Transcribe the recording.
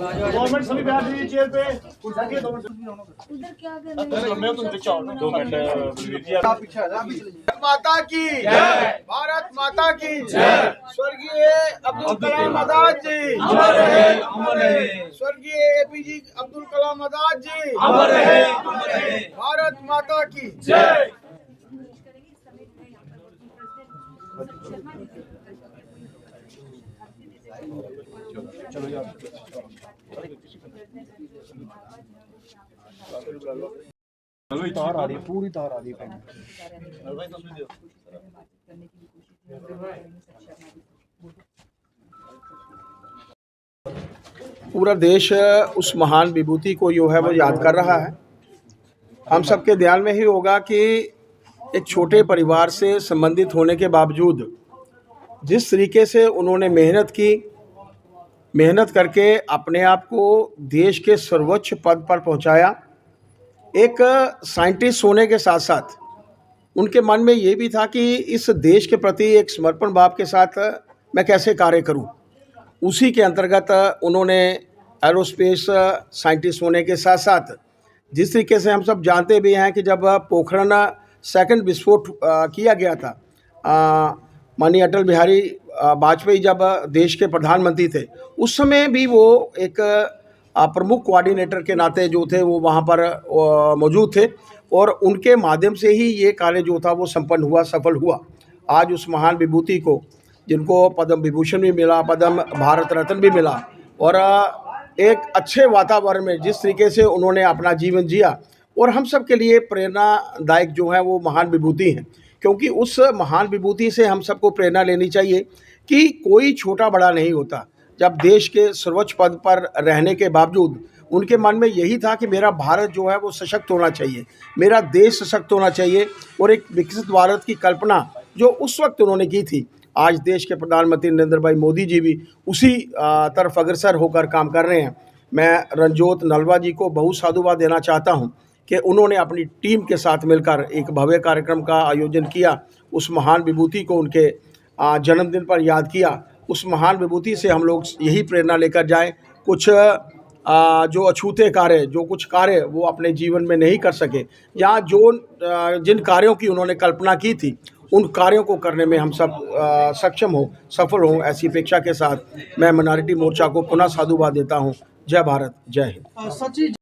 Government सभी बैठ रही है चेयर पे, जाके 2 मिनट उधर क्या कर रहे मैं तुम पीछे आओ 2 मिनट माता की जय, भारत माता की जय। स्वर्गीय अब्दुल कलाम आजाद जी अमर रहे, अमर रहे। स्वर्गीय एपीजे अब्दुल कलाम आजाद जी अमर रहे, अमर रहे। भारत माता की जय। चलो यार तार आ रही है, पूरी तार आ रही है। पूरा देश उस महान विभूति को जो है वो याद कर रहा है। हम सबके ध्यान में ही होगा कि एक छोटे परिवार से संबंधित होने के बावजूद जिस तरीके से उन्होंने मेहनत करके अपने आप को देश के सर्वोच्च पद पर पहुंचाया। एक साइंटिस्ट होने के साथ साथ उनके मन में ये भी था कि इस देश के प्रति एक समर्पण भाव के साथ मैं कैसे कार्य करूं। उसी के अंतर्गत उन्होंने एरोस्पेस साइंटिस्ट होने के साथ साथ जिस तरीके से हम सब जानते भी हैं कि जब पोखरण सेकंड विस्फोट किया गया था, माननीय अटल बिहारी वाजपेयी जब देश के प्रधानमंत्री थे, उस समय भी वो एक प्रमुख कोऑर्डिनेटर के नाते जो थे वो वहाँ पर मौजूद थे और उनके माध्यम से ही ये कार्य जो था वो संपन्न हुआ, सफल हुआ। आज उस महान विभूति को, जिनको पद्म विभूषण भी मिला, पद्म भारत रत्न भी मिला, और एक अच्छे वातावरण में जिस तरीके से उन्होंने अपना जीवन जिया, और हम सब के लिए प्रेरणादायक जो है वो महान विभूति हैं। क्योंकि उस महान विभूति से हम सबको प्रेरणा लेनी चाहिए कि कोई छोटा बड़ा नहीं होता। जब देश के सर्वोच्च पद पर रहने के बावजूद उनके मन में यही था कि मेरा भारत जो है वो सशक्त होना चाहिए, मेरा देश सशक्त होना चाहिए, और एक विकसित भारत की कल्पना जो उस वक्त उन्होंने की थी, आज देश के प्रधानमंत्री नरेंद्र भाई मोदी जी भी उसी तरफ अग्रसर होकर काम कर रहे हैं। मैं रणजोत नलवा जी को बहुत साधुवाद देना चाहता हूं कि उन्होंने अपनी टीम के साथ मिलकर एक भव्य कार्यक्रम का आयोजन किया, उस महान विभूति को उनके जन्मदिन पर याद किया। उस महान विभूति से हम लोग यही प्रेरणा लेकर जाएं। कुछ जो अछूते कार्य, जो कुछ कार्य वो अपने जीवन में नहीं कर सके, या जिन कार्यों की उन्होंने कल्पना की थी, उन कार्यों को करने में हम सब सक्षम हों, सफल हों, ऐसी अपेक्षा के साथ मैं माइनॉरिटी मोर्चा को पुनः साधुवाद देता हूं। जय भारत, जय हिंद।